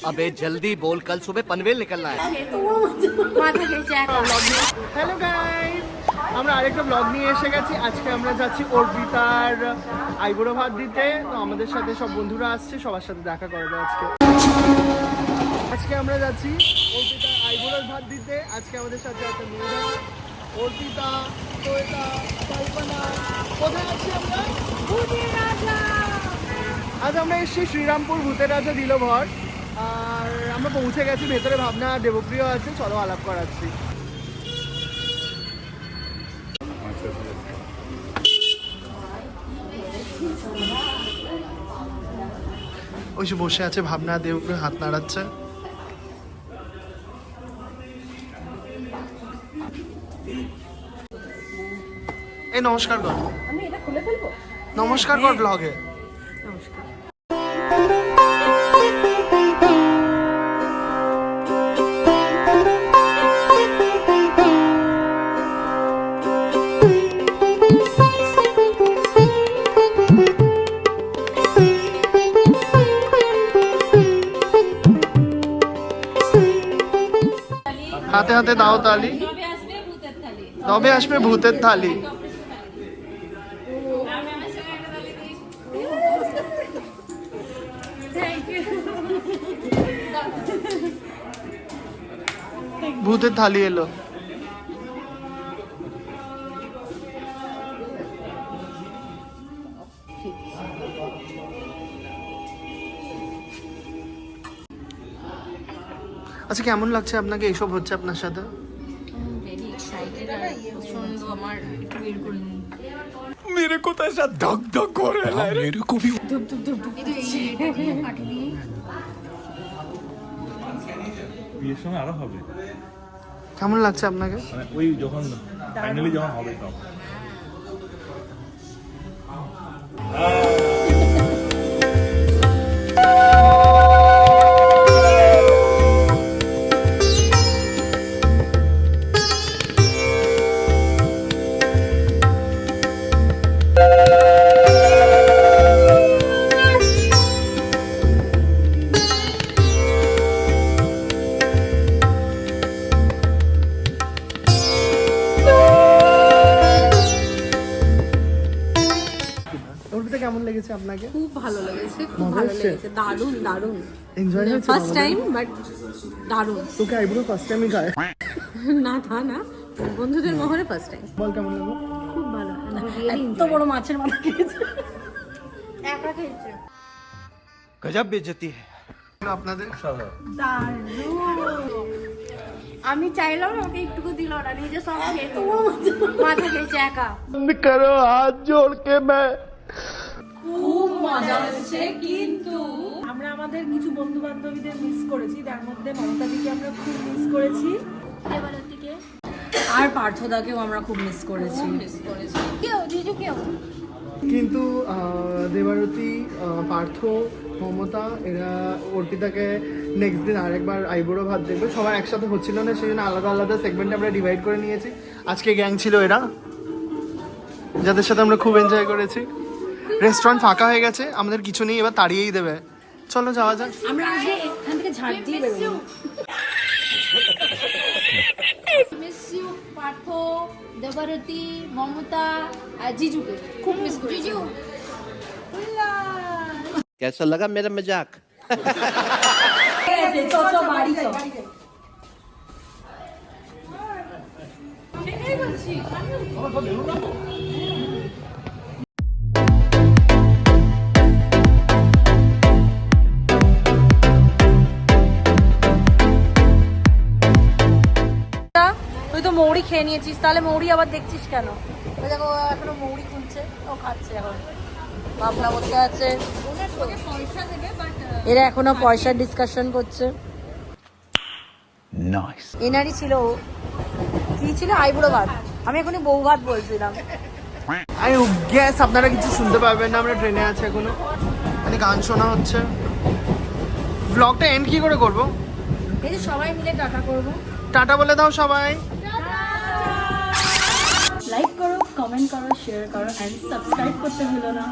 अबे जल्दी बोल, कल सुबह पनवेल निकलना है। হ্যালো গাইস, আমরা আরেকটা ব্লগ নিয়ে এসে গেছি। আজকে আমরা যাচ্ছি অর্পিতার আইবুড়ো ভাত দিতে। তো আমাদের সাথে সব বন্ধুরা আসছে, সবার সাথে দেখা করবো আজকে। আজকে আমরা যাচ্ছি অর্পিতার আইবুড়োর ভাত দিতে। আজকে আমাদের সাথে আছে মেয়েরা, অর্পিতা, শ্বেতা, কল্পনা। কোথায় আছি আমরা? ভূতের রাজা। আজ আমরা এসেছি শ্রীরামপুর ভূতের রাজা দিল ভর। আর আমরা পৌঁছে গেছি ভেতরে। ভাবনা দেবপ্রিয় আছে, চলো আলাপ করাচ্ছি। ওই যে বসে আছে ভাবনা, দেবপ্রিয় হাত নাড়াচ্ছে। এই নমস্কার কর, আমি এটা খুলে ফেলবো। নমস্কার কর ব্লগে। নমস্কার। হাতে হাতে দাও তালি, তবে আসবে ভূতের থালি। ভূতের থালি এলো। আচ্ছা, কেমন লাগছে আপনাকে? এইসব হচ্ছে আপনার সাথে? ভেরি এক্সাইটেড আর প্রচন্ড। আমার একটু বের করে নিই। मेरे को तो ऐसा धक धक हो रहा है, मेरे को भी। ধুপ ধুপ ধুপ ধুপ দিচ্ছে। বিয়ের সময় আরো হবে, কেমন লাগছে আপনাকে? মানে ওই যখন ফাইনালি যখন হবে সব। অর্পিতা, কেমন লেগেছে আপনাকে? খুব ভালো লেগেছে, খুব মজা ভালো হচ্ছে? লেগেছে। দারুণ দারুণ। এনজয় হচ্ছে? ফার্স্ট টাইম বাট দারুণ। তোকে আইবুড়ো ফার্স্ট টাইমই খায়? না তা না, বন্ধুদের মহলে ফার্স্ট টাইম। বল কেমন লাগলো? খুব ভালো। এত বড় মাছের মাথা খেয়েছে, একা খেয়েছে। गजब बेइज्जती है। আপনাদের আমি চাইলাম ওকে একটুকু দিল না, নিজে সব খেয়ে মাথা খেয়েছে একা। করো হাত জোড় কে मैं। খুব মজা হচ্ছে, কিন্তু আমরা আমাদের কিছু বন্ধু বান্ধবীদের মিস করেছি। তার মধ্যে মমতাদিকে আমরা খুব মিস করেছি, দেবারতীকে আর পার্থদাকেও আমরা খুব মিস করেছি। কেউ জিজু কেউ কিন্তু দেবারতী, পার্থ, মমতা এরা অর্পিতাকে নেক্সট দিন আরেকবার আইবুড়ো ভাত দেখবে। সবাই একসাথে হচ্ছিল না, সেই জন্য আলাদা আলাদা সেগমেন্টে আমরা ডিভাইড করে নিয়েছি। আজকে গ্যাং ছিল এরা, যাদের সাথে আমরা খুব এনজয় করেছি। রেস্টুরেন্ট ফাঁকা হয়ে গেছে, আমাদের কিছু নেই, এবার তাড়িয়েই দেবে। চলো যাওয়া যাক। আমরা আজকে এখান থেকে ঝাড় দিয়ে বেরোবো। মিস ইউ পার্থ, দেবারতী, মমতা আর জিজুকে খুব মিস করি। জিজু कैसा लगा मेरा मजाक? চলো বাড়ি চলো। তুই তো মৌরি খেয়ে নিয়েছিস, তাহলে মৌরি আবার দেখছিস কেন? ওই দেখো ও এখনো মৌরি খুলছে, ও খাচ্ছে এখন। ভাবনা বসে আছে, এরা এখনো পয়সার ডিসকাশন করছে। नाइस। এনারই ছিল কি ছিল আইবুড়ো ভাত, আমি এখনই বউ ভাত বলছিলাম। আই গ্যাস আপনারা কিছু শুনতে পারবেন না, আমরা ট্রেনে আছি এখনো। মানে গান শোনা হচ্ছে। ব্লগটা এন্ড কি করে করব? এই যে সবাই মিলে টাটা করবো। টাটা বলে দাও সবাই। লাইক করো, কমেন্ট করো, শেয়ার করো, এন্ড সাবস্ক্রাইব করতে ভুলো না।